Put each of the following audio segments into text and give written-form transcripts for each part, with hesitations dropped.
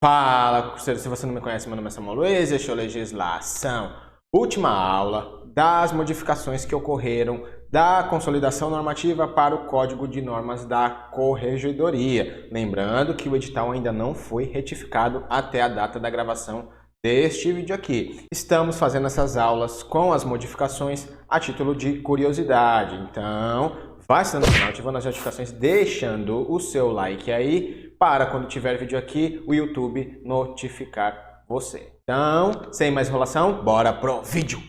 Fala, curseiro, se você não me conhece, meu nome é Samuel Luiz, este é o Legislação. Última aula das modificações que ocorreram da consolidação normativa para o Código de Normas da Corregedoria. Lembrando que o edital ainda não foi retificado até a data da gravação deste vídeo aqui. Estamos fazendo essas aulas com as modificações a título de curiosidade. Então, vai se dando no canal, ativando as notificações, deixando o seu like aí, para quando tiver vídeo aqui, o YouTube notificar você. Então, sem mais enrolação, bora pro vídeo!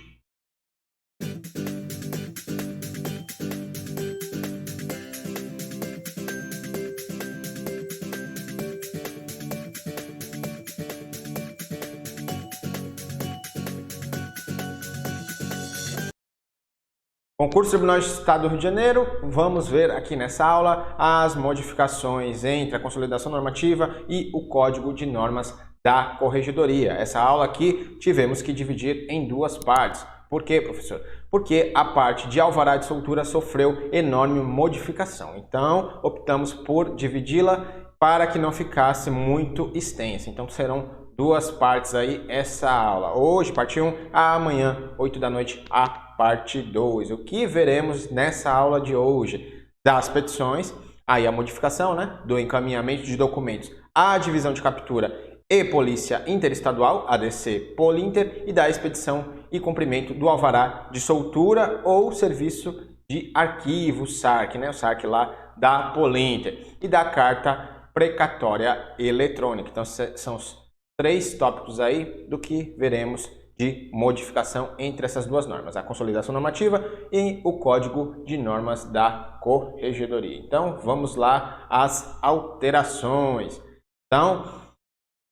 Concurso Tribunal de Estado do Rio de Janeiro, vamos ver aqui nessa aula as modificações entre a consolidação normativa e o Código de Normas da Corregedoria. Essa aula aqui tivemos que dividir em duas partes. Por quê, professor? Porque a parte de alvará de soltura sofreu enorme modificação. Então, optamos por dividi-la para que não ficasse muito extensa. Então, serão duas partes aí essa aula. Hoje, parte 1, amanhã, 8 da noite, a parte 2. O que veremos nessa aula de hoje? Das petições, aí a modificação, né, do encaminhamento de documentos à divisão de captura e polícia interestadual, ADC Polinter, e da expedição e cumprimento do alvará de soltura ou serviço de arquivo SARC, né, o SARC lá da Polinter, e da carta precatória eletrônica. Então, são os três tópicos aí do que veremos de modificação entre essas duas normas, a consolidação normativa e o Código de Normas da Corregedoria. Então, vamos lá às alterações. Então,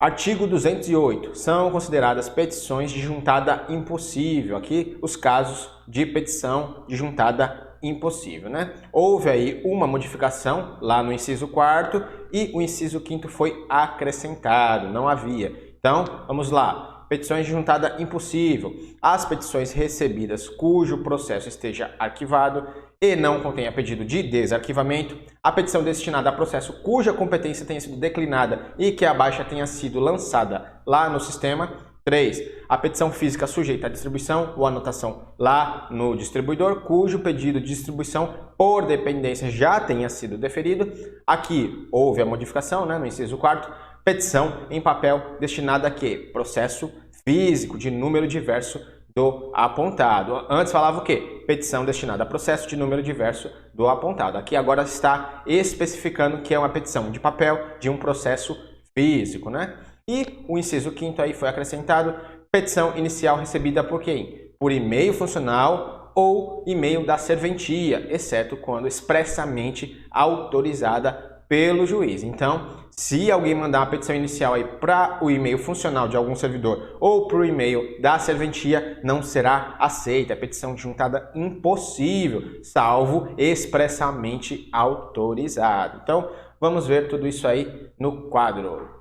artigo 208, são consideradas petições de juntada impossível. Aqui, os casos de petição de juntada impossível, né? Houve aí uma modificação lá no inciso 4º e o inciso 5º foi acrescentado, não havia. Então, vamos lá. Petições de juntada impossível. As petições recebidas cujo processo esteja arquivado e não contenha pedido de desarquivamento, a petição destinada a processo cuja competência tenha sido declinada e que a baixa tenha sido lançada lá no sistema. 3. A petição física sujeita à distribuição ou anotação lá no distribuidor, cujo pedido de distribuição por dependência já tenha sido deferido. Aqui houve a modificação, né, no inciso 4º. Petição em papel destinada a quê? Processo físico de número diverso do apontado. Antes falava o quê? Petição destinada a processo de número diverso do apontado. Aqui agora está especificando que é uma petição de papel de um processo físico, né? E o inciso 5º aí foi acrescentado, petição inicial recebida por quem? Por e-mail funcional ou e-mail da serventia, exceto quando expressamente autorizada pelo juiz. Então, se alguém mandar uma petição inicial aí para o e-mail funcional de algum servidor ou para o e-mail da serventia, não será aceita. É petição de juntada impossível, salvo expressamente autorizado. Então, vamos ver tudo isso aí no quadro.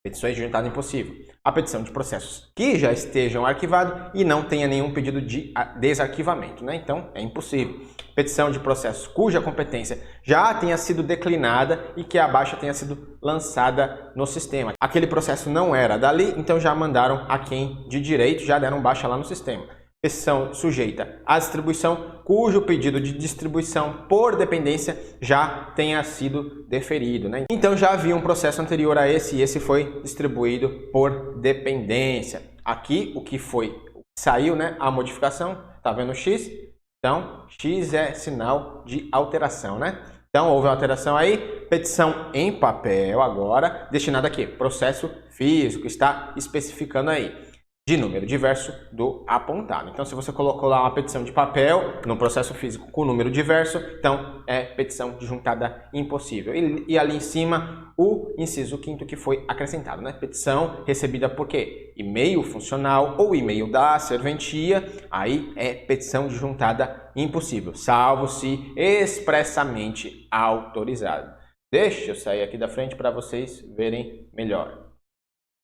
Petições de juntada impossível. A petição de processos que já estejam arquivados e não tenha nenhum pedido de desarquivamento, né? Então, é impossível. Petição de processos cuja competência já tenha sido declinada e que a baixa tenha sido lançada no sistema. Aquele processo não era dali, então já mandaram a quem de direito, já deram baixa lá no sistema. Petição sujeita à distribuição, cujo pedido de distribuição por dependência já tenha sido deferido, né? Então já havia um processo anterior a esse e esse foi distribuído por dependência. Aqui o que saiu, né? A modificação, tá vendo o X? Então, X é sinal de alteração, né? Então houve uma alteração aí, petição em papel agora, destinada a quê? Processo físico, está especificando aí. De número diverso do apontado. Então, se você colocou lá uma petição de papel no processo físico com número diverso, então é petição de juntada impossível. E ali em cima, o inciso 5º que foi acrescentado, né? Petição recebida por quê? E-mail funcional ou e-mail da serventia, aí é petição de juntada impossível, salvo se expressamente autorizado. Deixa eu sair aqui da frente para vocês verem melhor.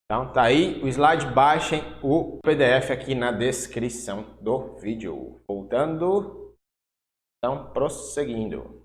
Então, tá aí o slide, baixem o PDF aqui na descrição do vídeo. Voltando, então, prosseguindo.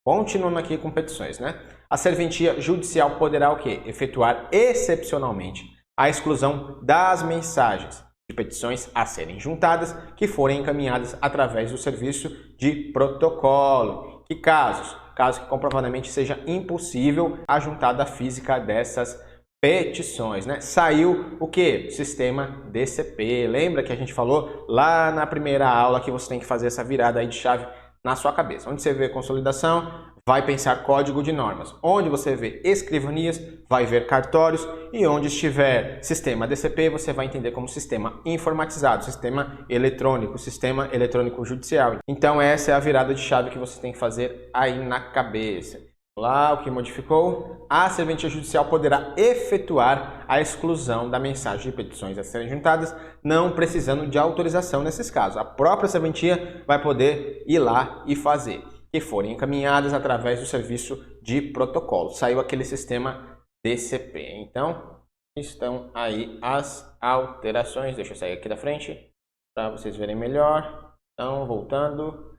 Continuando aqui com petições, né? A serventia judicial poderá o quê? Efetuar excepcionalmente a exclusão das mensagens de petições a serem juntadas que forem encaminhadas através do serviço de protocolo. Que casos? Caso que comprovadamente seja impossível a juntada física dessas petições, né? Saiu o que? Sistema DCP. Lembra que a gente falou lá na primeira aula que você tem que fazer essa virada aí de chave na sua cabeça. Onde você vê consolidação, vai pensar código de normas. Onde você vê escrivanias, vai ver cartórios. E onde estiver sistema DCP, você vai entender como sistema informatizado, sistema eletrônico judicial. Então essa é a virada de chave que você tem que fazer aí na cabeça. Lá, o que modificou? A serventia judicial poderá efetuar a exclusão da mensagem de petições a serem juntadas, não precisando de autorização nesses casos. A própria serventia vai poder ir lá e fazer, que forem encaminhadas através do serviço de protocolo. Saiu aquele sistema DCP. Então, estão aí as alterações. Deixa eu sair aqui da frente para vocês verem melhor. Então, voltando.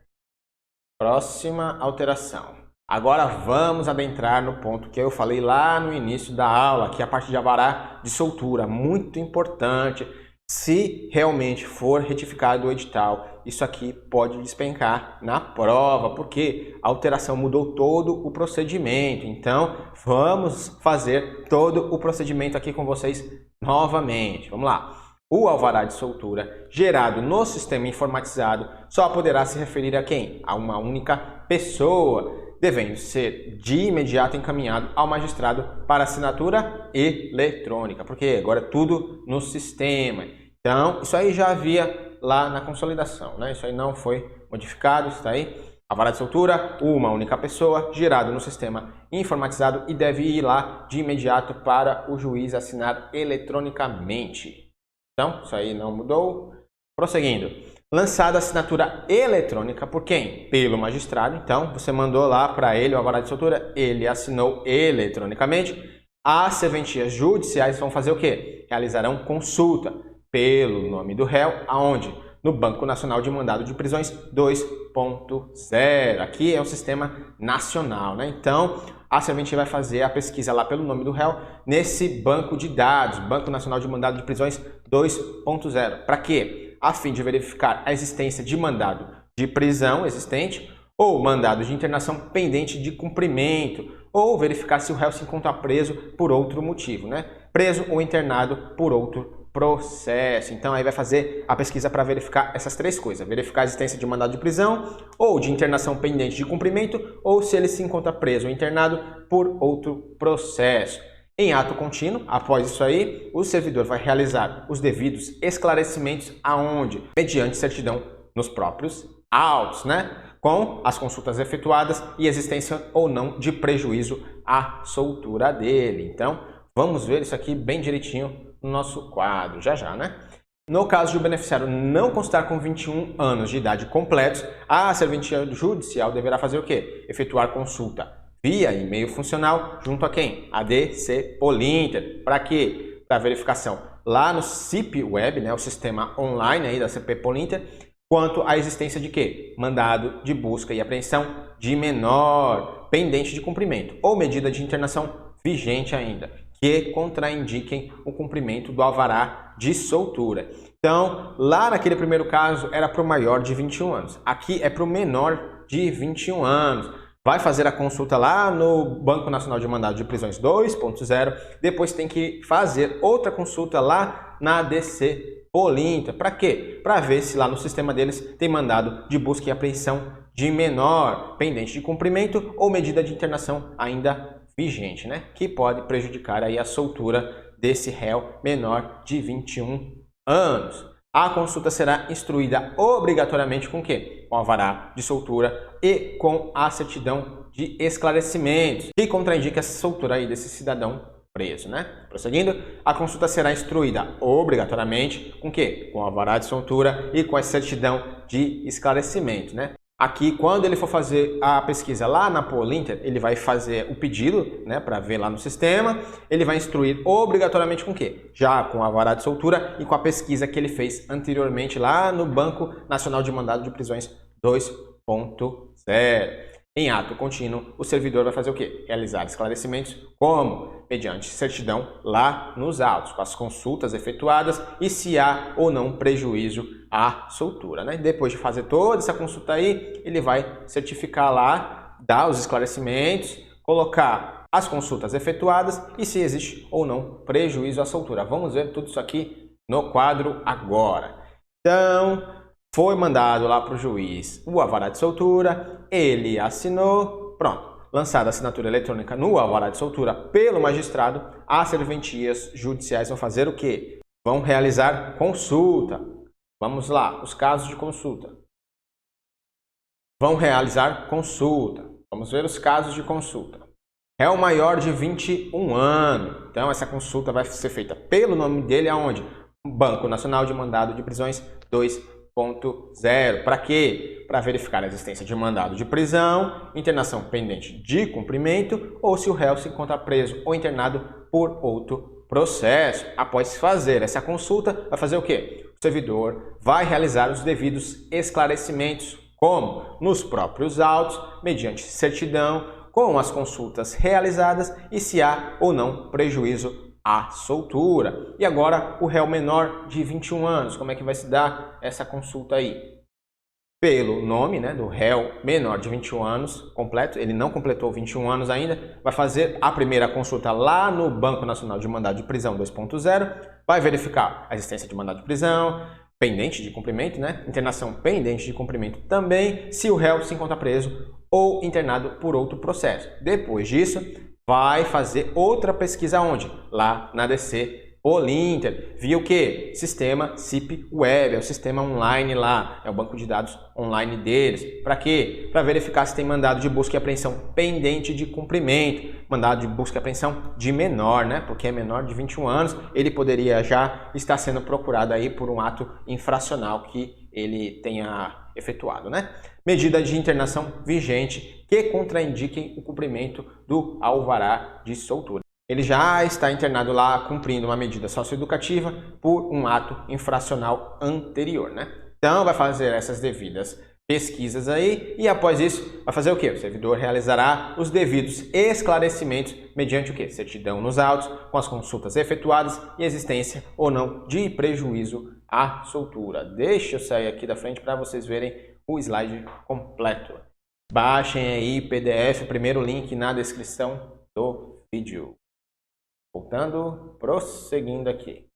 Próxima alteração. Agora vamos adentrar no ponto que eu falei lá no início da aula, que é a parte de alvará de soltura, muito importante. Se realmente for retificado o edital, isso aqui pode despencar na prova, porque a alteração mudou todo o procedimento. Então, vamos fazer todo o procedimento aqui com vocês novamente. Vamos lá. O alvará de soltura gerado no sistema informatizado só poderá se referir a quem? A uma única pessoa, devendo ser de imediato encaminhado ao magistrado para assinatura eletrônica, porque agora é tudo no sistema. Então, isso aí já havia lá na consolidação, né? Isso aí não foi modificado, está aí. Alvará de soltura, uma única pessoa, gerado no sistema informatizado e deve ir lá de imediato para o juiz assinar eletronicamente. Então, isso aí não mudou. Prosseguindo. Lançada a assinatura eletrônica por quem? Pelo magistrado. Então, você mandou lá para ele o alvará de soltura, ele assinou eletronicamente. As serventias judiciais vão fazer o quê? Realizarão consulta pelo nome do réu, aonde? No Banco Nacional de Mandado de Prisões 2.0. Aqui é um sistema nacional, né? Então, a serventia vai fazer a pesquisa lá pelo nome do réu nesse banco de dados, Banco Nacional de Mandado de Prisões 2.0. Para quê? A fim de verificar a existência de mandado de prisão existente ou mandado de internação pendente de cumprimento, ou verificar se o réu se encontra preso por outro motivo, né? Preso ou internado por outro processo. Então aí vai fazer a pesquisa para verificar essas três coisas: verificar a existência de mandado de prisão ou de internação pendente de cumprimento, ou se ele se encontra preso ou internado por outro processo. Em ato contínuo, após isso aí, o servidor vai realizar os devidos esclarecimentos aonde? Mediante certidão nos próprios autos, né? Com as consultas efetuadas e existência ou não de prejuízo à soltura dele. Então, vamos ver isso aqui bem direitinho no nosso quadro, já, né? No caso de o beneficiário não constar com 21 anos de idade completos, a serventia judicial deverá fazer o quê? Efetuar consulta via e-mail funcional junto a quem? A DC Polinter. Para quê? Para verificação lá no CIP Web, né, o sistema online aí da CP Polinter, quanto à existência de quê? Mandado de busca e apreensão de menor pendente de cumprimento ou medida de internação vigente ainda, que contraindiquem o cumprimento do alvará de soltura. Então, lá naquele primeiro caso era para o maior de 21 anos. Aqui é para o menor de 21 anos. Vai fazer a consulta lá no Banco Nacional de Mandado de Prisões 2.0, depois tem que fazer outra consulta lá na DC Polinter. Para quê? Para ver se lá no sistema deles tem mandado de busca e apreensão de menor pendente de cumprimento ou medida de internação ainda vigente, né? Que pode prejudicar aí a soltura desse réu menor de 21 anos. A consulta será instruída obrigatoriamente com o quê? Com alvará de soltura e com a certidão de esclarecimentos, que contraindica a soltura aí desse cidadão preso, né? Prosseguindo, a consulta será instruída obrigatoriamente com o quê? Com alvará de soltura e com a certidão de esclarecimento, né? Aqui, quando ele for fazer a pesquisa lá na Polinter, ele vai fazer o pedido, né, para ver lá no sistema. Ele vai instruir obrigatoriamente com o quê? Já com a alvará de soltura e com a pesquisa que ele fez anteriormente lá no Banco Nacional de Mandado de Prisões 2.0. em ato contínuo, o servidor vai fazer o quê? Realizar esclarecimentos como? Mediante certidão lá nos autos, com as consultas efetuadas e se há ou não prejuízo à soltura, né? Depois de fazer toda essa consulta aí, ele vai certificar lá, dar os esclarecimentos, colocar as consultas efetuadas e se existe ou não prejuízo à soltura. Vamos ver tudo isso aqui no quadro agora. Então, foi mandado lá para o juiz o alvará de soltura, ele assinou, pronto. Lançada a assinatura eletrônica no alvará de soltura pelo magistrado, as serventias judiciais vão fazer o quê? Vão realizar consulta. Vamos lá, os casos de consulta. Vão realizar consulta. Vamos ver os casos de consulta. Réu maior de 21 anos. Então, essa consulta vai ser feita pelo nome dele aonde? Banco Nacional de Mandado de Prisões 2.0. Para quê? Para verificar a existência de mandado de prisão, internação pendente de cumprimento ou se o réu se encontra preso ou internado por outro processo. Após fazer essa consulta, vai fazer o quê? O servidor vai realizar os devidos esclarecimentos, como nos próprios autos, mediante certidão, com as consultas realizadas e se há ou não prejuízo à soltura. E agora o réu menor de 21 anos, como é que vai se dar essa consulta aí? Pelo nome, né, do réu menor de 21 anos, completo, ele não completou 21 anos ainda, vai fazer a primeira consulta lá no Banco Nacional de Mandado de Prisão 2.0, vai verificar a existência de mandado de prisão, pendente de cumprimento, né, internação pendente de cumprimento também, se o réu se encontra preso ou internado por outro processo. Depois disso, vai fazer outra pesquisa onde? Lá na DC Polinter, via o que? Sistema CIP Web, é o sistema online lá, é o banco de dados online deles. Para quê? Para verificar se tem mandado de busca e apreensão pendente de cumprimento, mandado de busca e apreensão de menor, né? Porque é menor de 21 anos, ele poderia já estar sendo procurado aí por um ato infracional que ele tenha efetuado, né? Medida de internação vigente que contraindiquem o cumprimento do alvará de soltura. Ele já está internado lá cumprindo uma medida socioeducativa por um ato infracional anterior, né? Então, vai fazer essas devidas pesquisas aí e após isso vai fazer o quê? O servidor realizará os devidos esclarecimentos mediante o quê? Certidão nos autos, com as consultas efetuadas e existência ou não de prejuízo à soltura. Deixa eu sair aqui da frente para vocês verem o slide completo. Baixem aí PDF, primeiro link na descrição do vídeo. Voltando, prosseguindo aqui.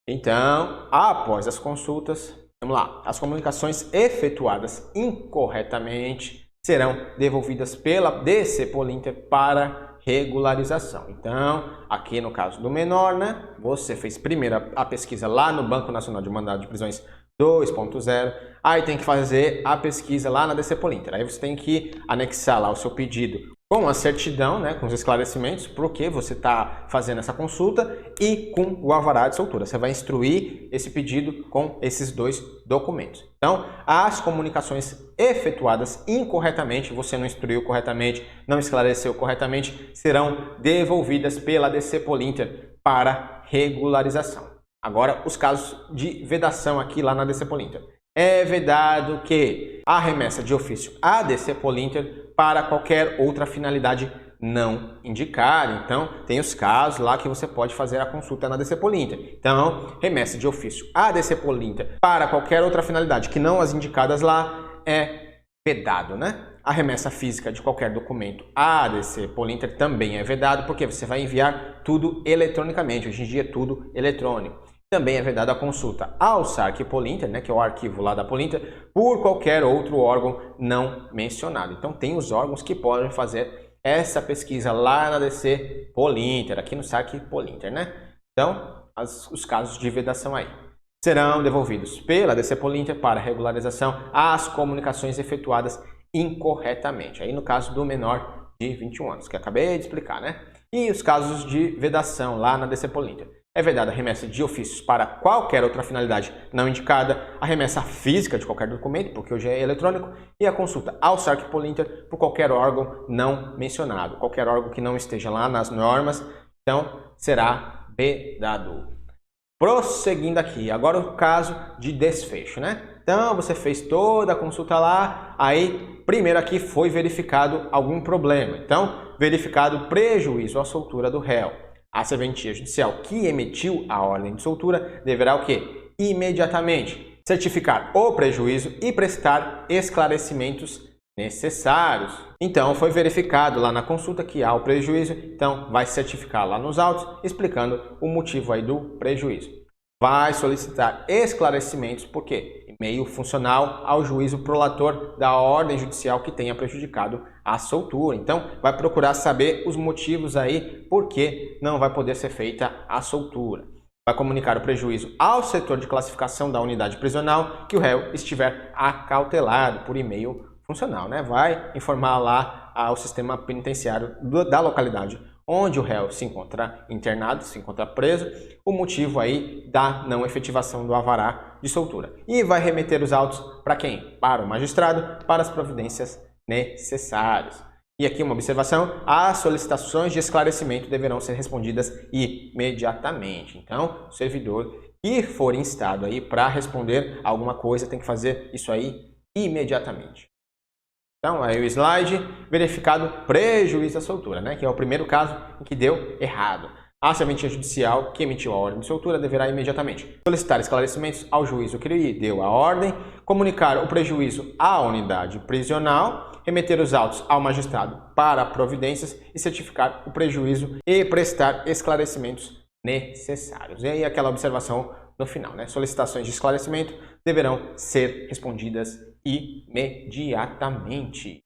Então, após as consultas, vamos lá, as comunicações efetuadas incorretamente serão devolvidas pela DC Polinter para regularização. Então, aqui no caso do menor, né, você fez primeiro a pesquisa lá no Banco Nacional de Mandado de Prisões 2.0, aí tem que fazer a pesquisa lá na DC Polinter. Aí você tem que anexar lá o seu pedido com a certidão, né, com os esclarecimentos, porque você está fazendo essa consulta e com o alvará de soltura. Você vai instruir esse pedido com esses dois documentos. Então, as comunicações efetuadas incorretamente, você não instruiu corretamente, não esclareceu corretamente, serão devolvidas pela DC Polinter para regularização. Agora, os casos de vedação aqui lá na DC Polinter. É vedado que a remessa de ofício à DC Polinter para qualquer outra finalidade não indicada. Então, tem os casos lá que você pode fazer a consulta na DC Polinter. Então, remessa de ofício à DC Polinter para qualquer outra finalidade que não as indicadas lá é vedado, né? A remessa física de qualquer documento à DC Polinter também é vedado, porque você vai enviar tudo eletronicamente. Hoje em dia é tudo eletrônico. Também é vedada a consulta ao SARC Polinter, né, que é o arquivo lá da Polinter, por qualquer outro órgão não mencionado. Então, tem os órgãos que podem fazer essa pesquisa lá na DC Polinter, aqui no SARC Polinter, né? Então, os casos de vedação aí. Serão devolvidos pela DC Polinter para regularização as comunicações efetuadas incorretamente. Aí, no caso do menor de 21 anos, que acabei de explicar, né? E os casos de vedação lá na DC Polinter. É vedada a remessa de ofícios para qualquer outra finalidade não indicada, a remessa física de qualquer documento, porque hoje é eletrônico, e a consulta ao SARC Polinter por qualquer órgão não mencionado, qualquer órgão que não esteja lá nas normas, então será vedado. Prosseguindo aqui, agora o caso de desfecho, né? Então, você fez toda a consulta lá, aí primeiro aqui foi verificado algum problema. Então, verificado prejuízo à soltura do réu. A serventia judicial que emitiu a ordem de soltura deverá o quê? Imediatamente certificar o prejuízo e prestar esclarecimentos necessários. Então, foi verificado lá na consulta que há o prejuízo, então vai certificar lá nos autos explicando o motivo aí do prejuízo. Vai solicitar esclarecimentos, por quê? E-mail funcional ao juízo prolator da ordem judicial que tenha prejudicado a soltura. Então, vai procurar saber os motivos aí por que não vai poder ser feita a soltura. Vai comunicar o prejuízo ao setor de classificação da unidade prisional que o réu estiver acautelado por e-mail funcional, né? Vai informar lá ao sistema penitenciário da localidade onde o réu se encontra internado, se encontra preso, o motivo aí da não efetivação do alvará de soltura. E vai remeter os autos para quem? Para o magistrado, para as providências necessárias. E aqui uma observação, as solicitações de esclarecimento deverão ser respondidas imediatamente. Então, o servidor que for instado aí para responder alguma coisa tem que fazer isso aí imediatamente. Então, aí o slide, verificado prejuízo à soltura, né? Que é o primeiro caso em que deu errado. A serventia judicial que emitiu a ordem de soltura deverá imediatamente solicitar esclarecimentos ao juízo que lhe deu a ordem, comunicar o prejuízo à unidade prisional, remeter os autos ao magistrado para providências e certificar o prejuízo e prestar esclarecimentos necessários. E aí aquela observação no final, né? Solicitações de esclarecimento deverão ser respondidas imediatamente.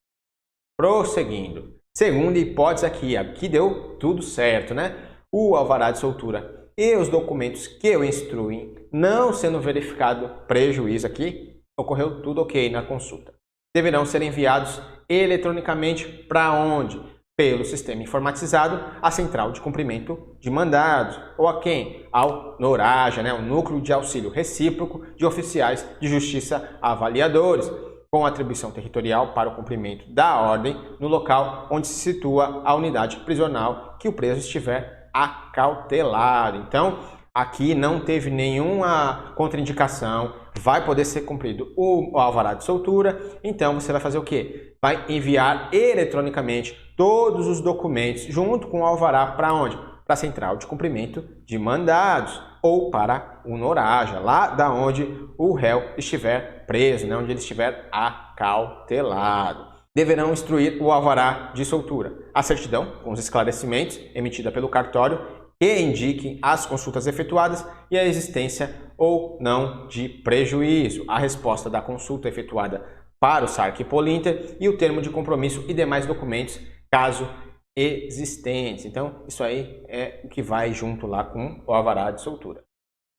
Prosseguindo. Segunda hipótese aqui deu tudo certo, né? O alvará de soltura e os documentos que o instruem, não sendo verificado prejuízo aqui, ocorreu tudo ok na consulta. Deverão ser enviados eletronicamente para onde? Pelo sistema informatizado, à central de cumprimento de mandados, ou a quem? Ao NORAJA, né? O Núcleo de Auxílio Recíproco de Oficiais de Justiça Avaliadores, com atribuição territorial para o cumprimento da ordem no local onde se situa a unidade prisional que o preso estiver acautelado. Então, aqui não teve nenhuma contraindicação, vai poder ser cumprido o alvará de soltura, então você vai fazer o quê? Vai enviar eletronicamente todos os documentos junto com o alvará para onde? Para a central de cumprimento de mandados ou para o NORAJA, lá da onde o réu estiver preso, né? Onde ele estiver acautelado. Deverão instruir o alvará de soltura, a certidão com os esclarecimentos emitida pelo cartório que indiquem as consultas efetuadas e a existência ou não de prejuízo, a resposta da consulta efetuada para o SARC Polinter e o termo de compromisso e demais documentos, caso existentes. Então, isso aí é o que vai junto lá com o alvará de soltura.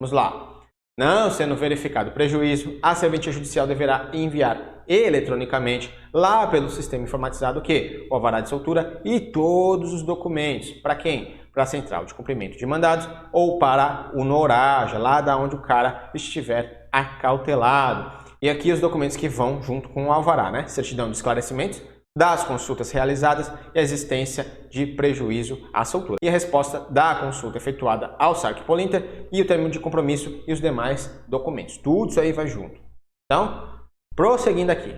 Vamos lá. Não sendo verificado prejuízo, a serventia judicial deverá enviar eletronicamente lá pelo sistema informatizado o alvará de soltura e todos os documentos. Para quem? Para a central de cumprimento de mandados ou para o NORAJA, lá da onde o cara estiver acautelado. E aqui os documentos que vão junto com o alvará, né? Certidão de esclarecimentos das consultas realizadas e a existência de prejuízo à soltura. E a resposta da consulta efetuada ao SARC Polinter e o termo de compromisso e os demais documentos. Tudo isso aí vai junto. Então, prosseguindo aqui.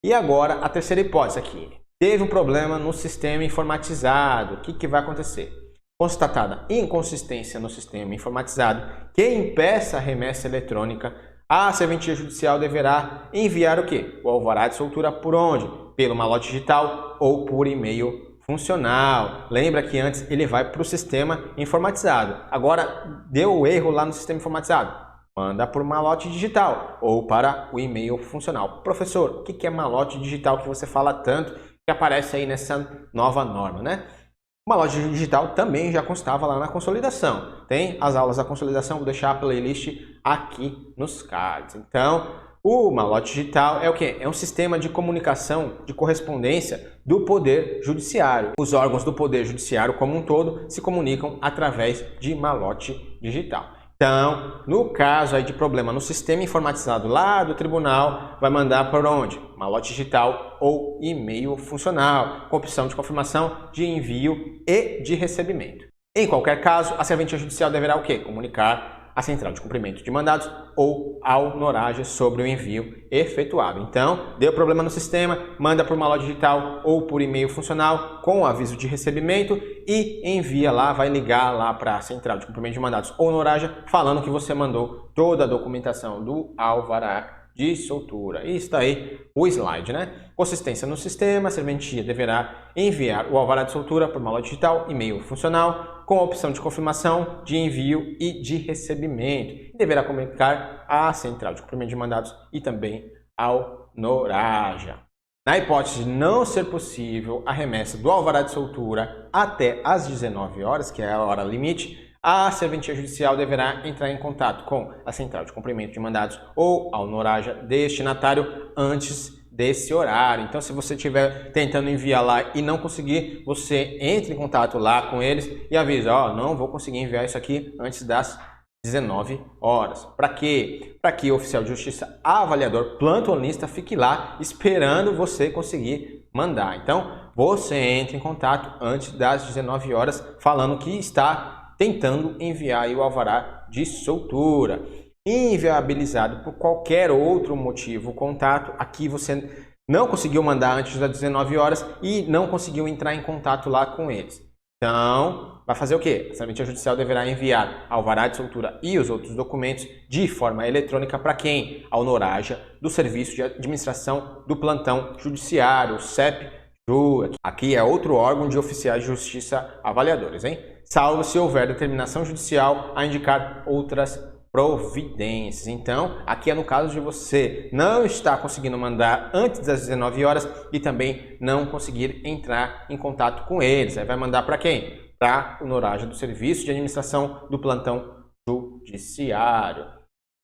E agora a terceira hipótese aqui. Teve um problema no sistema informatizado. O que vai acontecer? Constatada inconsistência no sistema informatizado que impeça a remessa eletrônica, a serventia judicial deverá enviar o quê? O alvará de soltura por onde? Pelo malote digital ou por e-mail funcional. Lembra que antes ele vai para o sistema informatizado. Agora deu erro lá no sistema informatizado. Manda por malote digital ou para o e-mail funcional. Professor, o que é malote digital que você fala tanto que aparece aí nessa nova norma, né? O malote digital também já constava lá na consolidação. Tem as aulas da consolidação, vou deixar a playlist aqui nos cards. Então, o malote digital é o quê? É um sistema de comunicação, de correspondência do Poder Judiciário. Os órgãos do Poder Judiciário como um todo se comunicam através de malote digital. Então, no caso aí de problema no sistema informatizado lá do tribunal, vai mandar por onde? Malote digital ou e-mail funcional, com opção de confirmação de envio e de recebimento. Em qualquer caso, a serventia judicial deverá o quê? Comunicar à central de cumprimento de mandados ou ao NORAJA sobre o envio efetuado. Então, deu problema no sistema, manda por malote digital ou por e-mail funcional com aviso de recebimento e envia lá, vai ligar lá para a central de cumprimento de mandados ou NORAJA falando que você mandou toda a documentação do alvará de soltura. E está aí o slide, né? Consistência no sistema, a serventia deverá enviar o alvará de soltura por malote digital, e-mail funcional, com a opção de confirmação de envio e de recebimento. E deverá comunicar à central de cumprimento de mandados e também ao NORAJA. Na hipótese de não ser possível a remessa do alvará de soltura até às 19 horas, que é a hora limite, a serventia judicial deverá entrar em contato com a central de cumprimento de mandados ou ao NORAJA destinatário antes desse horário. Então, se você estiver tentando enviar lá e não conseguir, você entra em contato lá com eles e avisa, ó, não vou conseguir enviar isso aqui antes das 19 horas. Para quê? Para que o oficial de justiça avaliador plantonista fique lá esperando você conseguir mandar. Então, você entra em contato antes das 19 horas falando que está tentando enviar o alvará de soltura. Inviabilizado por qualquer outro motivo o contato, aqui você não conseguiu mandar antes das 19 horas e não conseguiu entrar em contato lá com eles. Então, vai fazer o quê? A serventia judicial deverá enviar alvará de soltura e os outros documentos de forma eletrônica para quem? Ao NORAJA do Serviço de Administração do Plantão Judiciário, CEP-JU. Aqui é outro órgão de oficiais de justiça avaliadores, hein? Salvo se houver determinação judicial a indicar outras providências. Então, aqui é no caso de você não estar conseguindo mandar antes das 19 horas e também não conseguir entrar em contato com eles. Aí vai mandar para quem? Para o NORAJA do Serviço de Administração do Plantão Judiciário.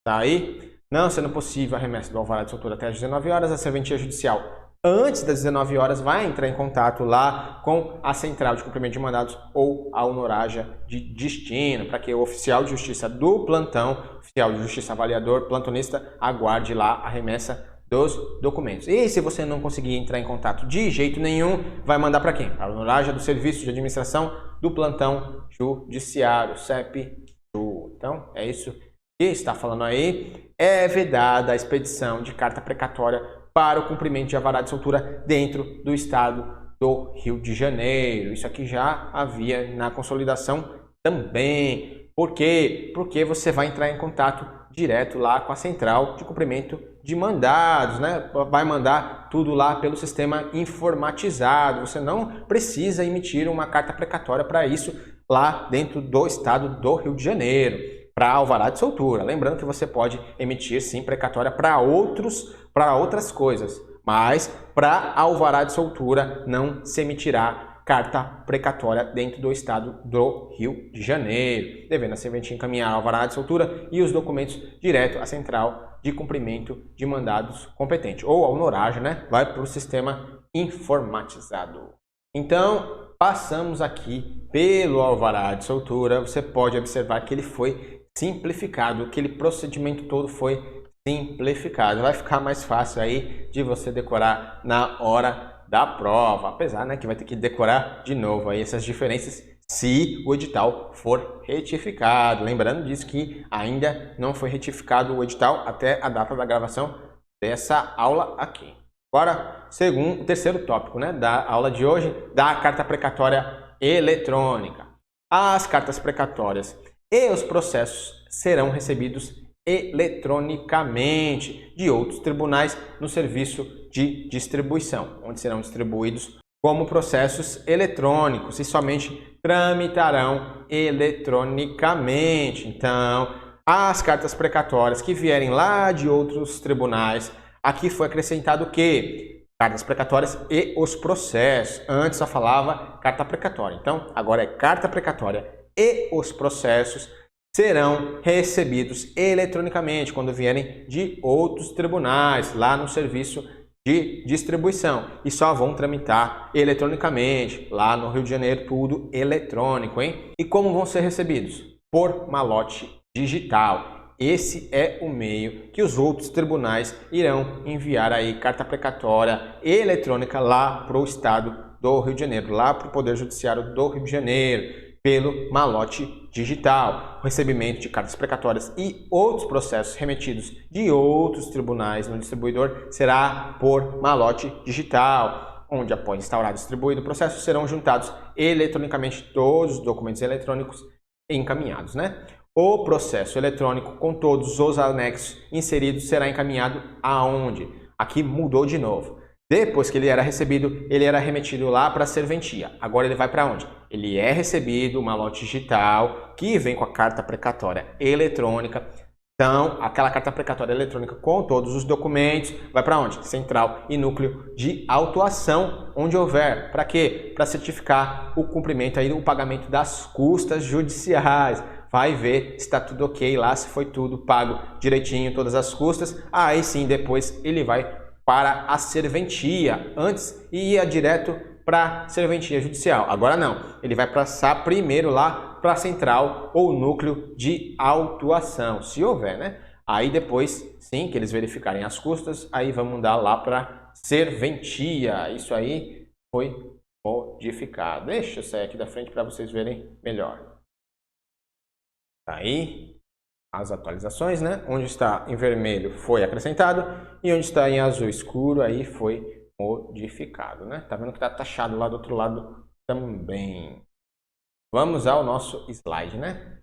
Tá aí? Não sendo possível a remessa do alvará de soltura até as 19 horas, a serventia judicial antes das 19 horas vai entrar em contato lá com a central de cumprimento de mandados ou ao NORAJA de destino, para que o oficial de justiça do plantão, oficial de justiça avaliador, plantonista, aguarde lá a remessa dos documentos. E se você não conseguir entrar em contato de jeito nenhum, vai mandar para quem? Para o NORAJA do Serviço de Administração do Plantão Judiciário, CEP-JU. Então, é isso que está falando aí. É vedada a expedição de carta precatória para o cumprimento de alvará de soltura dentro do estado do Rio de Janeiro. Isso aqui já havia na consolidação também. Por quê? Porque você vai entrar em contato direto lá com a central de cumprimento de mandados, né? Vai mandar tudo lá pelo sistema informatizado. Você não precisa emitir uma carta precatória para isso lá dentro do estado do Rio de Janeiro, para alvará de soltura. Lembrando que você pode emitir sim precatória para outras coisas, mas para alvará de soltura não se emitirá carta precatória dentro do estado do Rio de Janeiro, devendo a serventia encaminhar alvará de soltura e os documentos direto à central de cumprimento de mandados competente, ou ao NORAJA, né? Vai para o sistema informatizado. Então, passamos aqui pelo alvará de soltura. Você pode observar que ele foi simplificado, aquele procedimento todo foi simplificado. Vai ficar mais fácil aí de você decorar na hora da prova, apesar, né, que vai ter que decorar de novo aí essas diferenças se o edital for retificado. Lembrando disso que ainda não foi retificado o edital até a data da gravação dessa aula aqui. Agora, terceiro tópico, né, da aula de hoje, da carta precatória eletrônica. As cartas precatórias e os processos serão recebidos eletronicamente de outros tribunais no serviço de distribuição, onde serão distribuídos como processos eletrônicos e somente tramitarão eletronicamente. Então, as cartas precatórias que vierem lá de outros tribunais, aqui foi acrescentado o quê? Cartas precatórias e os processos. Antes só falava carta precatória. Então, agora é carta precatória e os processos serão recebidos eletronicamente quando vierem de outros tribunais lá no serviço de distribuição e só vão tramitar eletronicamente lá no Rio de Janeiro, tudo eletrônico, hein? E como vão ser recebidos? Por malote digital. Esse é o meio que os outros tribunais irão enviar aí carta precatória eletrônica lá para o estado do Rio de Janeiro, lá para o Poder Judiciário do Rio de Janeiro, pelo malote digital. O recebimento de cartas precatórias e outros processos remetidos de outros tribunais no distribuidor será por malote digital, onde após instaurado e distribuído o processo serão juntados eletronicamente todos os documentos eletrônicos encaminhados, né? O processo eletrônico com todos os anexos inseridos será encaminhado aonde? Aqui mudou de novo. Depois que ele era recebido, ele era remetido lá para a serventia. Agora ele vai para onde? Ele é recebido, uma lote digital, que vem com a carta precatória eletrônica. Então, aquela carta precatória eletrônica com todos os documentos vai para onde? Central e núcleo de autuação, onde houver. Para quê? Para certificar o cumprimento aí, o pagamento das custas judiciais. Vai ver se está tudo ok lá, se foi tudo pago direitinho, todas as custas. Aí sim, depois ele vai para a serventia. Antes ia direto para a serventia judicial. Agora não, ele vai passar primeiro lá para a central ou núcleo de autuação, se houver, né? Aí depois, sim, que eles verificarem as custas, aí vão mudar lá para serventia. Isso aí foi modificado. Deixa eu sair aqui da frente para vocês verem melhor. Aí as atualizações, né? Onde está em vermelho foi acrescentado e onde está em azul escuro aí foi modificado, né? Tá vendo que está taxado lá do outro lado também. Vamos ao nosso slide, né?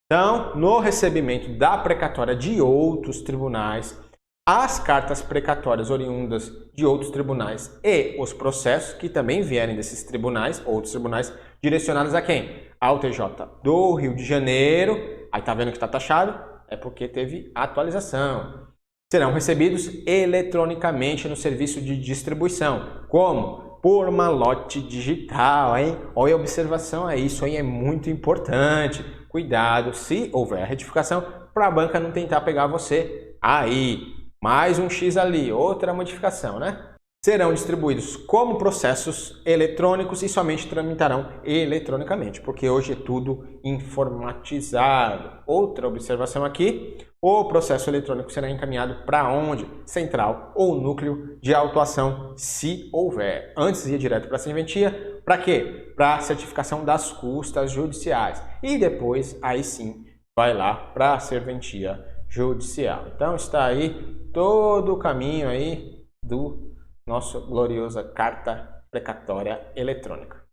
Então, no recebimento da precatória de outros tribunais, as cartas precatórias oriundas de outros tribunais e os processos que também vierem desses tribunais, outros tribunais, direcionados a quem? Ao TJ do Rio de Janeiro. Aí tá vendo que está taxado? É porque teve atualização. Serão recebidos eletronicamente no serviço de distribuição. Como? Por malote digital, hein? Olha a observação aí, isso aí é muito importante. Cuidado, se houver retificação, para a banca não tentar pegar você aí. Mais um X ali, outra modificação, né? Serão distribuídos como processos eletrônicos e somente tramitarão eletronicamente, porque hoje é tudo informatizado. Outra observação aqui, o processo eletrônico será encaminhado para onde? Central ou núcleo de autuação, se houver. Antes ia direto para a serventia, para quê? Para a certificação das custas judiciais. E depois, aí sim, vai lá para a serventia judicial. Então está aí todo o caminho aí do nossa gloriosa carta precatória eletrônica.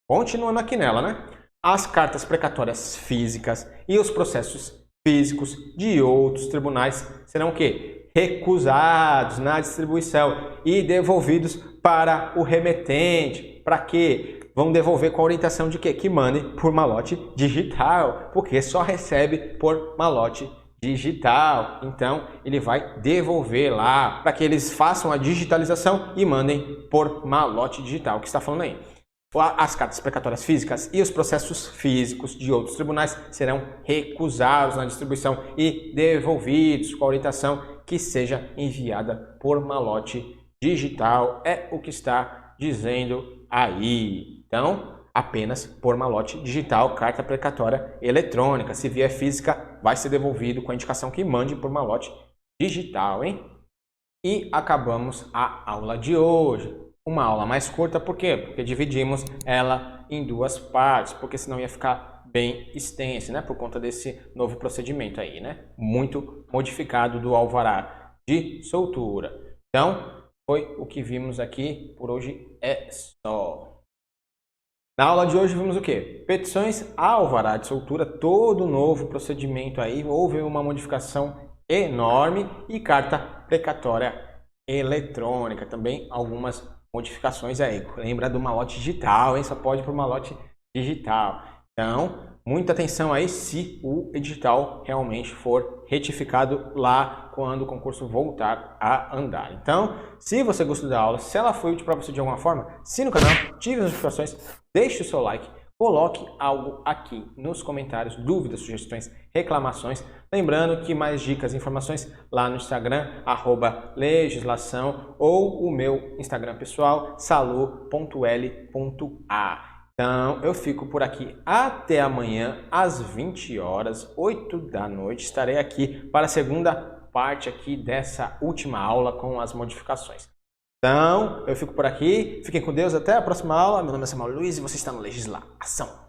Continuando aqui nela, né? As cartas precatórias físicas e os processos físicos de outros tribunais serão o quê? Recusados na distribuição e devolvidos para o remetente. Para quê? Vão devolver com a orientação de quê? Que mande por malote digital, porque só recebe por malote digital. Então ele vai devolver lá para que eles façam a digitalização e mandem por malote digital. O que está falando aí? As cartas precatórias físicas e os processos físicos de outros tribunais serão recusados na distribuição e devolvidos com a orientação que seja enviada por malote digital. É o que está dizendo aí. Então, apenas por malote digital, carta precatória eletrônica. Se vier física, vai ser devolvido com a indicação que mande por malote digital, hein? E acabamos a aula de hoje. Uma aula mais curta, por quê? Porque dividimos ela em duas partes, porque senão ia ficar bem extensa, né? Por conta desse novo procedimento aí, né? Muito modificado do alvará de soltura. Então, foi o que vimos aqui. Por hoje é só. Na aula de hoje vimos o quê? Petições a alvará de soltura, todo novo procedimento aí, houve uma modificação enorme e carta precatória eletrônica, também algumas modificações aí. Lembra do malote digital, hein? Só pode por malote digital. Então, muita atenção aí se o edital realmente for retificado lá quando o concurso voltar a andar. Então, se você gostou da aula, se ela foi útil para você de alguma forma, assine o canal, ative as notificações, deixe o seu like, coloque algo aqui nos comentários, dúvidas, sugestões, reclamações. Lembrando que mais dicas e informações lá no Instagram, @legislação, ou o meu Instagram pessoal, salu.l.a. Então, eu fico por aqui até amanhã, às 20 horas, 8 da noite. Estarei aqui para a segunda parte aqui dessa última aula com as modificações. Então, eu fico por aqui. Fiquem com Deus. Até a próxima aula. Meu nome é Samuel Luiz e você está no Legislação.